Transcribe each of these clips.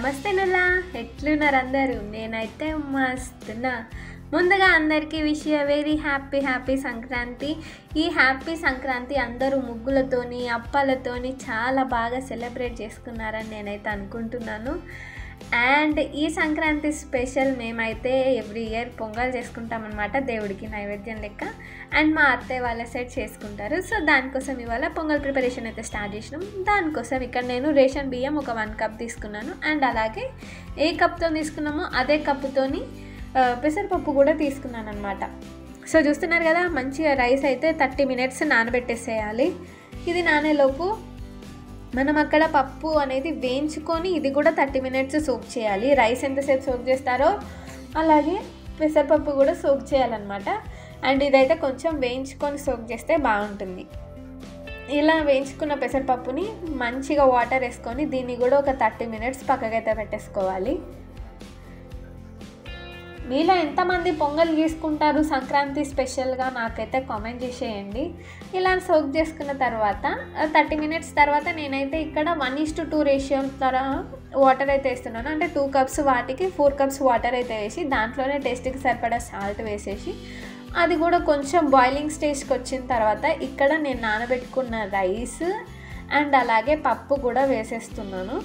నమస్తే నుల్లా, ఎట్లున్నారు అందరూ? నేనైతే మస్తున్నా. ముందుగా అందరికీ wish you very happy Sankranti. ఈ హ్యాపీ సంక్రాంతి అందరూ ముగ్గులతోని అప్పాలతోని చాలా బాగా సెలబ్రేట్ చేసుకున్నారని నేనైతే అనుకుంటున్నాను. అండ్ ఈ సంక్రాంతి స్పెషల్ మేమైతే ఎవ్రీ ఇయర్ పొంగల్ చేసుకుంటామన్నమాట, దేవుడికి నైవేద్యం లెక్క. అండ్ మా అత్తయ్య వాళ్ళ సైడ్ చేసుకుంటారు. సో దానికోసం ఇవాళ పొంగల్ ప్రిపరేషన్ అయితే స్టార్ట్ చేసినాం. దానికోసం ఇక్కడ నేను రేషన్ బియ్యం ఒక 1 కప్ తీసుకున్నాను. అండ్ అలాగే ఏ కప్తో తీసుకున్నామో అదే కప్పుతోని పెసరపప్పు కూడా తీసుకున్నాను అనమాట. సో చూస్తున్నారు కదా, మంచిగా రైస్ అయితే 30 minutes నానబెట్టేసేయాలి. ఇది నానేలోపు మనం అక్కడ పప్పు అనేది వేయించుకొని ఇది కూడా 30 minutes సోక్ చేయాలి. రైస్ ఎంతసేపు సోక్ చేస్తారో అలాగే పెసరపప్పు కూడా సోక్ చేయాలన్నమాట. అండ్ ఇదైతే కొంచెం వేయించుకొని సోక్ చేస్తే బాగుంటుంది. ఇలా వేయించుకున్న పెసరపప్పుని మంచిగా వాటర్ వేసుకొని దీన్ని కూడా ఒక 30 minutes పక్కకైతే పెట్టేసుకోవాలి. మీలో ఎంతమంది పొంగల్ తీసుకుంటారు సంక్రాంతి స్పెషల్గా నాకైతే కామెంట్ చేసేయండి. ఇలా సోక్ చేసుకున్న తర్వాత 30 minutes తర్వాత నేనైతే ఇక్కడ 1:2 రేషియో వాటర్ అయితే వేస్తున్నాను. అంటే 2 cups వాటికి 4 cups వాటర్ అయితే వేసి దాంట్లోనే టేస్ట్కి సరిపడా సాల్ట్ వేసేసి అది కూడా కొంచెం బాయిలింగ్ స్టేజ్కి వచ్చిన తర్వాత ఇక్కడ నేను నానబెట్టుకున్న రైస్ అండ్ అలాగే పప్పు కూడా వేసేస్తున్నాను.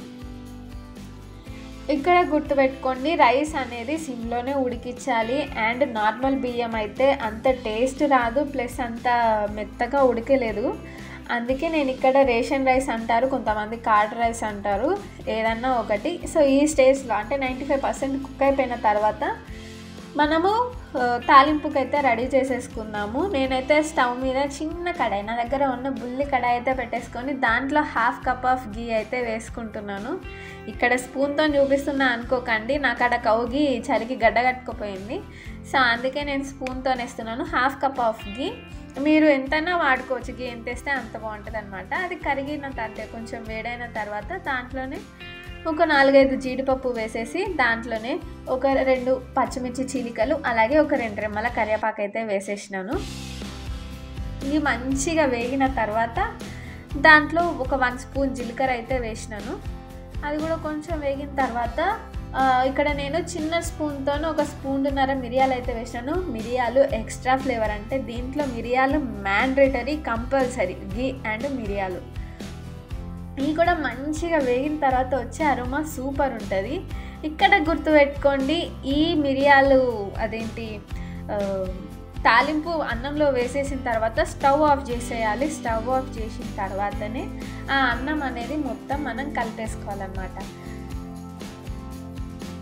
ఇక్కడ గుర్తుపెట్టుకోండి, రైస్ అనేది సిమ్లోనే ఉడికించాలి. అండ్ నార్మల్ బియ్యం అయితే అంత టేస్ట్ రాదు, ప్లస్ అంత మెత్తగా ఉడకలేదు. అందుకే నేను ఇక్కడ రేషన్ రైస్ అంటారు, కొంతమంది కార్డ్ రైస్ అంటారు, ఏదన్నా ఒకటి. సో ఈ స్టేజ్లో అంటే 95% కుక్ అయిపోయిన తర్వాత మనము తాలింపుకైతే రెడీ చేసేసుకుందాము. నేనైతే స్టవ్ మీద చిన్న కడాయి, నా దగ్గర ఉన్న బుల్లి కడాయి అయితే పెట్టేసుకొని దాంట్లో 1/2 cup ఆఫ్ గీ అయితే వేసుకుంటున్నాను. ఇక్కడ స్పూన్తో చూపిస్తున్నా అనుకోకండి, నాకు అక్కడ కౌగి చలికి గడ్డ కట్టుకుపోయింది. సో అందుకే నేను స్పూన్తో వేస్తున్నాను. 1/2 cup ఆఫ్ గీ. మీరు ఎంతైనా వాడుకోవచ్చు, గీ ఎంత వేస్తే అంత బాగుంటుంది అనమాట. అది కరిగిన తర్వాత కొంచెం వేడైన తర్వాత దాంట్లోనే ఒక 4-5 జీడిపప్పు వేసేసి దాంట్లోనే ఒక 2 పచ్చిమిర్చి చీలికలు అలాగే ఒక 2 రెమ్మల కరివేపాకు అయితే వేసేసినాను. ఇవి మంచిగా వేగిన తర్వాత దాంట్లో ఒక 1 స్పూన్ జీలకర్ర అయితే వేసినాను. అది కూడా కొంచెం వేగిన తర్వాత ఇక్కడ నేను చిన్న స్పూన్తో ఒక 1.5 స్పూన్ మిరియాలు అయితే వేసినాను. మిరియాలు ఎక్స్ట్రా ఫ్లేవర్, అంటే దీంట్లో మిరియాలు మ్యాండేటరీ, కంపల్సరీ గీ అండ్ మిరియాలు. ఇవి కూడా మంచిగా వేగిన తర్వాత వచ్చే అరోమా సూపర్ ఉంటుంది. ఇక్కడ గుర్తుపెట్టుకోండి, ఈ మిరియాలు తాలింపు అన్నంలో వేసేసిన తర్వాత స్టవ్ ఆఫ్ చేసేయాలి. స్టవ్ ఆఫ్ చేసిన తర్వాతనే ఆ అన్నం అనేది మొత్తం మనం కలిపేసుకోవాలన్నమాట.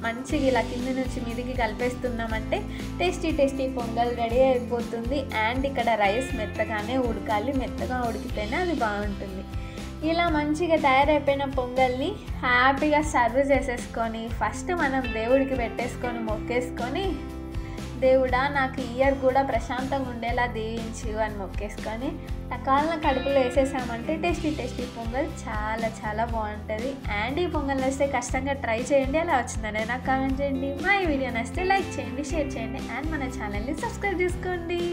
మంచిగా ఇలా కింద నుంచి మీదికి కలిపేస్తున్నామంటే టేస్టీ పొంగల్ రెడీ అయిపోతుంది. అండ్ ఇక్కడ రైస్ మెత్తగానే ఉడకాలి, మెత్తగా ఉడికితేనే అది బాగుంటుంది. ఇలా మంచిగా తయారైపోయిన పొంగల్ని హ్యాపీగా సర్వ్ చేసేసుకొని ఫస్ట్ మనం దేవుడికి పెట్టేసుకొని మొక్కేసుకొని, దేవుడా నాకు ఇయర్ కూడా ప్రశాంతంగా ఉండేలా దీవించు అని మొక్కేసుకొని రకాల కడుపులో వేసేసామంటే టేస్టీ పొంగల్ చాలా బాగుంటుంది. అండ్ ఈ పొంగల్ నచ్చితే కష్టంగా ట్రై చేయండి. అలా వచ్చిందని నాకు కామెంట్ చేయండి. మా ఈ వీడియో నచ్చితే లైక్ చేయండి, షేర్ చేయండి అండ్ మన ఛానల్ని సబ్స్క్రైబ్ చేసుకోండి.